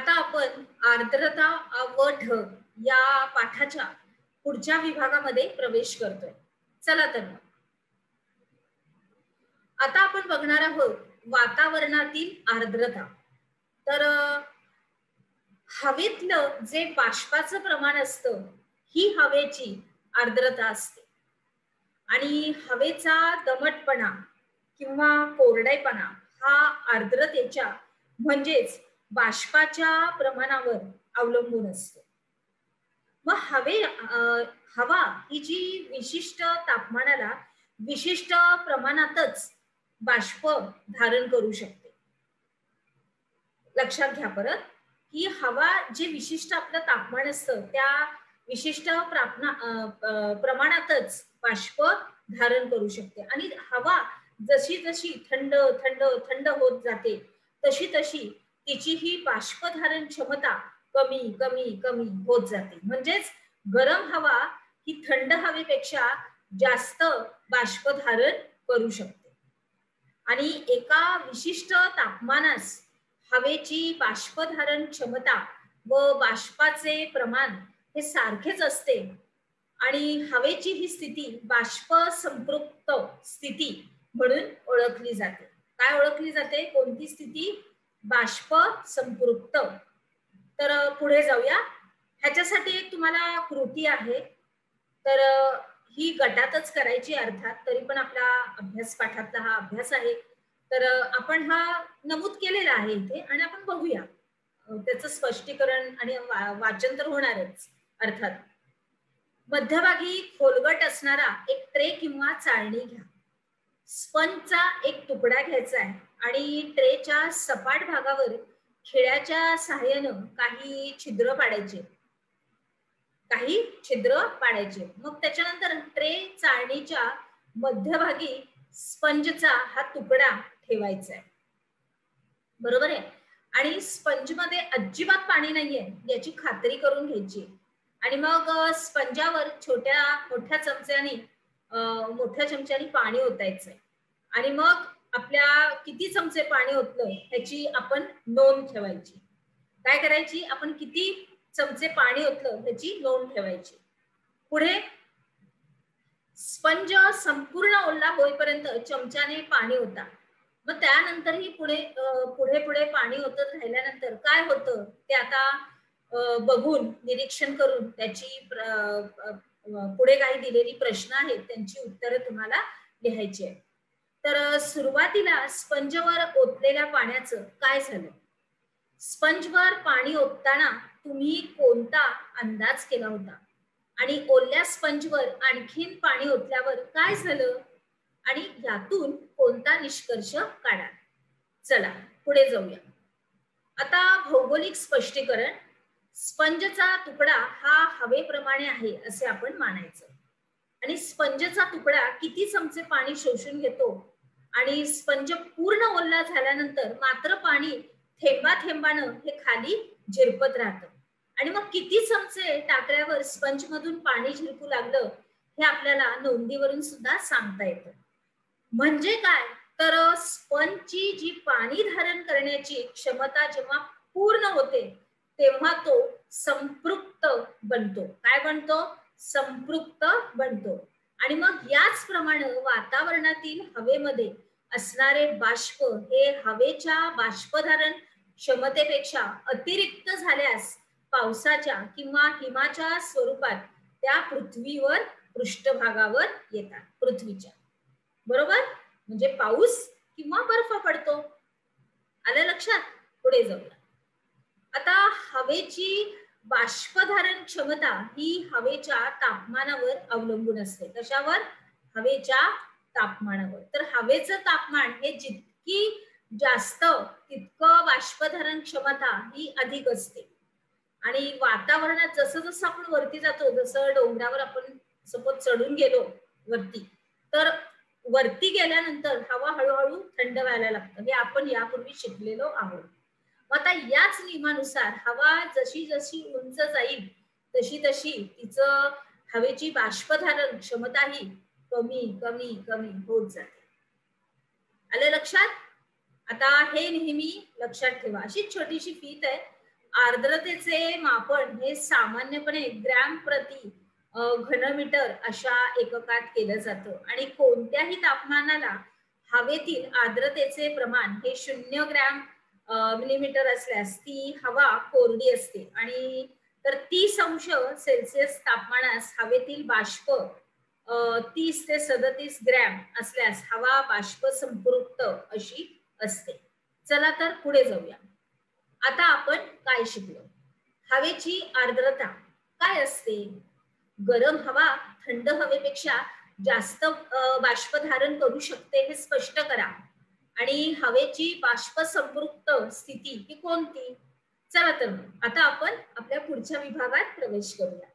आता आपण आर्द्रता व ढग या पाठाच्या पुढच्या विभागामध्ये प्रवेश करतोय. चला तर मग आता आपण बघणार आहोत वातावरणातील आर्द्रता. तर हवेतलं जे बाष्पाचं प्रमाण असतं ही हवेची आर्द्रता असते आणि हवेचा दमटपणा किंवा कोरडेपणा हा आर्द्रतेच्या म्हणजेच बाष्पाच्या प्रमाणावर अवलंबून असतो. मग हवा ही जी विशिष्ट तापमानाला विशिष्ट प्रमाणातच बाष्प धारण करू शकते. लक्षात घ्या परत की हवा जे विशिष्ट आपलं तापमान असतं त्या विशिष्ट प्रमाणातच बाष्प धारण करू शकते आणि हवा जशी जशी थंड थंड थंड होत जाते तशी तशी तिची ही बाष्पधारण क्षमता कमी कमी कमी होत जाते. म्हणजेच गरम हवा ही थंड हवेपेक्षा जास्त बाष्प धारण करू शकते आणि एका विशिष्ट तापमानास हवेची बाष्पधारण क्षमता व बाष्पाचे प्रमाण हे सारखेच असते आणि हवेची ही स्थिती बाष्प संपृक्त स्थिती म्हणून ओळखली जाते. काय ओळखली जाते? कोणती स्थिती? बाष्प संपृक्त. तर पुढे जाऊया. ह्याच्यासाठी एक तुम्हाला कृती आहे. तर ही गटातच करायची अर्थात, तरी पण आपला अभ्यास पाठातला हा अभ्यास आहे. तर आपण हा नमूद केलेला आहे इथे आणि आपण बघूया. त्याचं स्पष्टीकरण आणि वाचन तर होणारच अर्थात. मध्यभागी खोलगट असणारा एक ट्रे किंवा चाळणी घ्या. स्पंजचा एक तुकडा घ्यायचा आहे आणि ट्रेच्या सपाट भागावर खिळ्याच्या सहाय्यानं काही छिद्र पाडायचे. मग त्याच्यानंतर ट्रे चाळणीच्या मध्यभागी स्पंजचा हा तुकडा ठेवायचा आहे. बरोबर आहे. आणि स्पंज मध्ये अजिबात पाणी नाहीये याची खात्री करून घ्यायची आणि मग स्पंजावर मोठ्या चमच्याने पाणी ओतायचंय आणि मग आपल्या किती चमचे पाणी ओतलं ह्याची आपण नोंद ठेवायची. काय करायची? आपण किती चमचे पाणी ओतलं ह्याची नोंद ठेवायची. पुढे स्पंज संपूर्ण ओला होईपर्यंत चमच्याने पाणी ओता. मग त्यानंतरही पुढे पाणी ओतत राहिल्यानंतर काय होतं ते आता बघून निरीक्षण करून त्याची पुढे काही दिलेली प्रश्न आहेत त्यांची उत्तरं तुम्हाला लिहायची आहेत. तर सुरुवातीला स्पंजवर ओतलेल्या पाण्याचं काय झालं? स्पंजवर पाणी ओतताना तुम्ही कोणता अंदाज केला होता आणि ओल्या स्पंजवर आणखीन पाणी ओतल्यावर काय झालं आणि यातून कोणता निष्कर्ष काढा? चला पुढे जाऊया. आता भौगोलिक स्पष्टीकरण. स्पंजचा तुकडा हा हवेप्रमाणे आहे असे आपण मानायचं आणि स्पंजचा तुकडा किती चमचे पाणी शोषून घेतो आणि स्पंज पूर्ण ओला झाल्यानंतर मात्र पाणी थेंबा थेंबानं हे खाली झिरपत राहतं आणि मग किती चमचे टाकल्यावर स्पंज मधून पाणी झिरपू लागलं हे आपल्याला नोंदीवरून सुद्धा सांगता येतं. म्हणजे काय? तर स्पंजची जी पाणी धारण करण्याची क्षमता जेव्हा पूर्ण होते तेव्हा तो संपृक्त बनतो. काय बनतो? संपृक्त बनतो. आणि मग याचप्रमाणे वातावरणातील हवेमध्ये असणारे बाष्प हे हवेच्या बाष्पधारण क्षमतेपेक्षा अतिरिक्त झाल्यास पावसाच्या किंवा हिमाच्या स्वरूपात त्या पृथ्वीवर पृष्ठभागावर येतात. पृथ्वीच्या बरोबर म्हणजे पाऊस किंवा बर्फ पडतो. आलं लक्षात? पुढे जाऊया. आता हवेची बाष्पधारण क्षमता ही हवेच्या तापमानावर अवलंबून असते. कशावर? हवेच्या तापमानावर. तर हवेचं तापमान हे जितकी जास्त तितकं बाष्पधारण क्षमता ही अधिक असते आणि वातावरणात जसं जसं आपण वरती जातो, जसं डोंगरावर आपण सपोज चढून गेलो वरती, तर वरती गेल्यानंतर हवा हळूहळू थंड व्हायला लागतं. हे आपण यापूर्वी शिकलेलो आहोत. आता याच नियमानुसार हवा जशी जशी उंच जाईल तशी तशी तिचं हवेची बाष्पधारण क्षमता ही कमी कमी कमी होत जाते. आलं लक्षात? आता हे नेहमी लक्षात ठेवा. अशी छोटीशी फीत आहे. आर्द्रतेचे मापन हे सामान्यपणे ग्रॅम प्रति घनमीटर अशा एककात केलं जातं आणि कोणत्याही तापमानाला हवेतील आर्द्रतेचे प्रमाण हे 0 ग्रॅम मिलीमीटर असल्यास ती हवा कोरडी असते आणि तर 30 अंश सेल्सिअस तापमानास हवेतील बाष्प 30 ते 37 ग्रॅम असल्यास हवा बाष्प संपृक्त अशी असते. चला तर पुढे जाऊया. आता आपण काय शिकलो? हवेची आर्द्रता काय असते? गरम हवा थंड हवेपेक्षा जास्त बाष्प धारण करू शकते हे स्पष्ट करा. आणि हवेची बाष्प संपृक्त स्थिती ही कोणती? चला तर आता आपण आपल्या पुढच्या विभागात प्रवेश करूया.